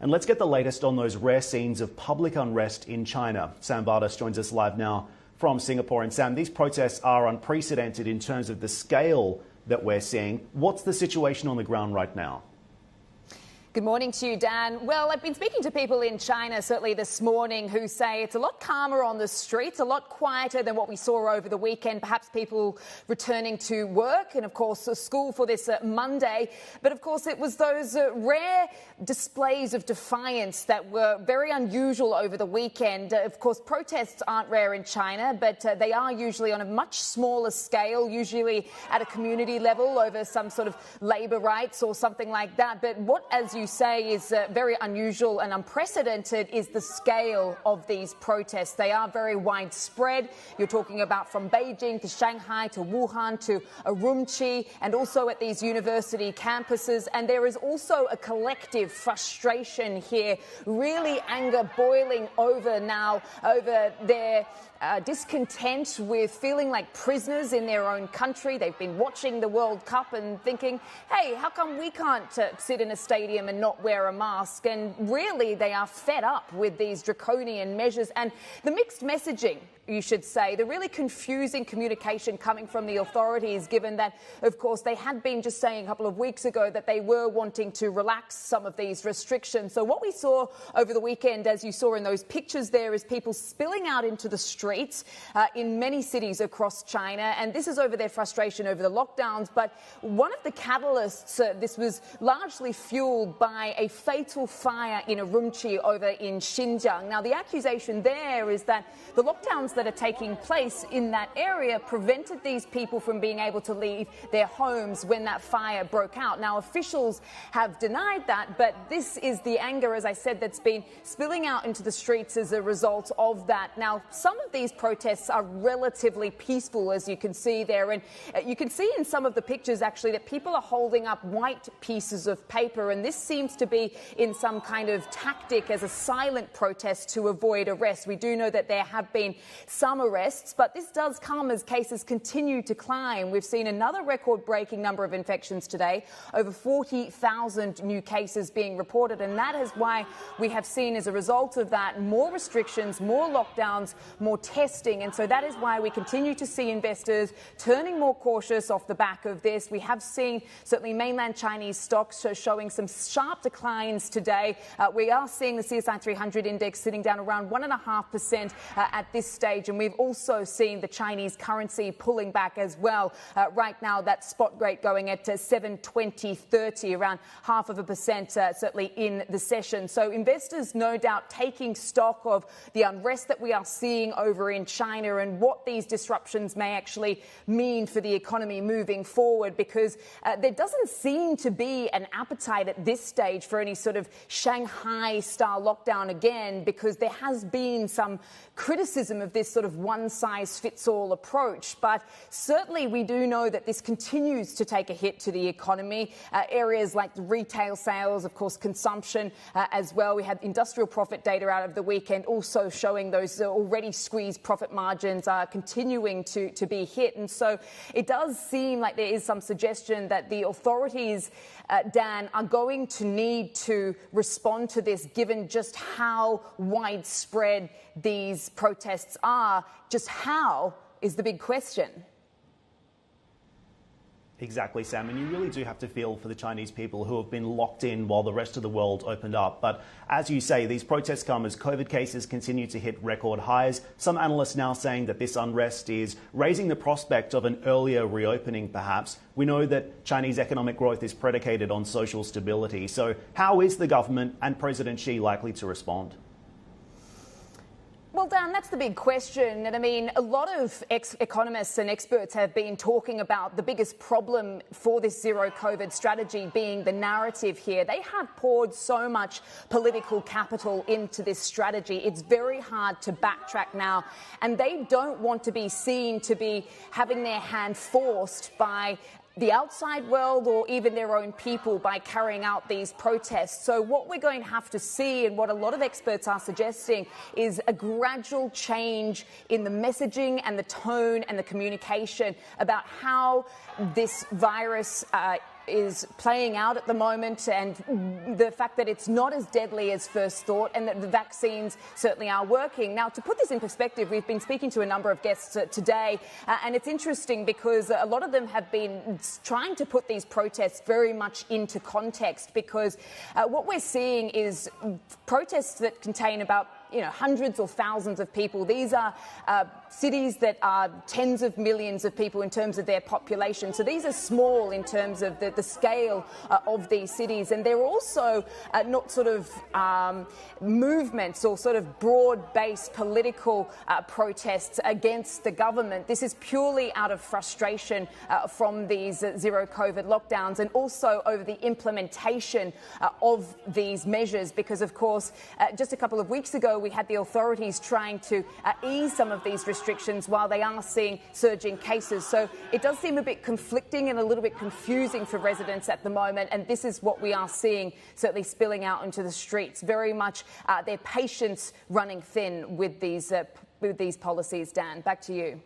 And let's get the latest on those rare scenes of public unrest in China. Sam Vadas joins us live now from Singapore. And Sam, these protests are unprecedented in terms of the scale that we're seeing. What's the situation on the ground right now? Good morning to you, Dan. Well, I've been speaking to people in China, certainly this morning, who say it's a lot calmer on the streets, a lot quieter than what we saw over the weekend. Perhaps people returning to work and, of course, school for this Monday. But, of course, it was those rare displays of defiance that were very unusual over the weekend. Of course, protests aren't rare in China, but they are usually on a much smaller scale, usually at a community level over some sort of labour rights or something like that. But what, as you say, is very unusual and unprecedented is the scale of these protests. They are very widespread. You're talking about from Beijing to Shanghai to Wuhan to Urumqi, and also at these university campuses. And there is also a collective frustration here, really anger boiling over now over their discontent with feeling like prisoners in their own country. They've been watching the World Cup and thinking, hey, how come we can't sit in a stadium and not wear a mask? And really, they are fed up with these draconian measures and the mixed messaging, you should say, the really confusing communication coming from the authorities, given that, of course, they had been just saying a couple of weeks ago that they were wanting to relax some of these restrictions. So what we saw over the weekend, as you saw in those pictures there, is people spilling out into the streets in many cities across China. And this is over their frustration over the lockdowns. But one of the catalysts, this was largely fueled by a fatal fire in Urumqi over in Xinjiang. Now, the accusation there is that the lockdowns that are taking place in that area prevented these people from being able to leave their homes when that fire broke out. Now, officials have denied that, but this is the anger, as I said, that's been spilling out into the streets as a result of that. Now, some of these protests are relatively peaceful, as you can see there, and you can see in some of the pictures, actually, that people are holding up white pieces of paper, and this seems to be in some kind of tactic as a silent protest to avoid arrest. We do know that there have been some arrests, but this does come as cases continue to climb. We've seen another record-breaking number of infections today, over 40,000 new cases being reported, and that is why we have seen, as a result of that, more restrictions, more lockdowns, more testing. And so that is why we continue to see investors turning more cautious off the back of this. We have seen certainly mainland Chinese stocks showing some sharp declines today. We are seeing the CSI 300 index sitting down around 1.5% at this stage. And we've also seen the Chinese currency pulling back as well. Right now, that spot rate going at 7.2030, around 0.5%, certainly in the session. So investors, no doubt, taking stock of the unrest that we are seeing over in China and what these disruptions may actually mean for the economy moving forward, because there doesn't seem to be an appetite at this stage for any sort of Shanghai-style lockdown again, because there has been some criticism of this sort of one-size-fits-all approach. But certainly we do know that this continues to take a hit to the economy. Areas like retail sales, of course, consumption as well. We had industrial profit data out of the weekend also showing those already squeezed profit margins are continuing to be hit. And so it does seem like there is some suggestion that the authorities, Dan, are going to need to respond to this, given just how widespread these protests are. Just how is the big question. Exactly, Sam, and you really do have to feel for the Chinese people who have been locked in while the rest of the world opened up. But as you say, these protests come as COVID cases continue to hit record highs. Some analysts now saying that this unrest is raising the prospect of an earlier reopening, perhaps. We know that Chinese economic growth is predicated on social stability. So how is the government and President Xi likely to respond? Well, Dan, that's the big question. And I mean, a lot of economists and experts have been talking about the biggest problem for this zero COVID strategy being the narrative here. They have poured so much political capital into this strategy. It's very hard to backtrack now. And they don't want to be seen to be having their hand forced by the outside world or even their own people by carrying out these protests. So what we're going to have to see, and what a lot of experts are suggesting, is a gradual change in the messaging and the tone and the communication about how this virus is playing out at the moment, and the fact that it's not as deadly as first thought, and that the vaccines certainly are working. Now, to put this in perspective, we've been speaking to a number of guests today, and it's interesting because a lot of them have been trying to put these protests very much into context, because what we're seeing is protests that contain about hundreds or thousands of people. These are cities that are tens of millions of people in terms of their population. So these are small in terms of the scale of these cities. And they're also not sort of movements or sort of broad-based political protests against the government. This is purely out of frustration from these zero COVID lockdowns, and also over the implementation of these measures, because, of course, just a couple of weeks ago, we had the authorities trying to ease some of these restrictions while they are seeing surging cases. So it does seem a bit conflicting and a little bit confusing for residents at the moment. And this is what we are seeing certainly spilling out into the streets. Very much their patience running thin with these policies. Dan, back to you.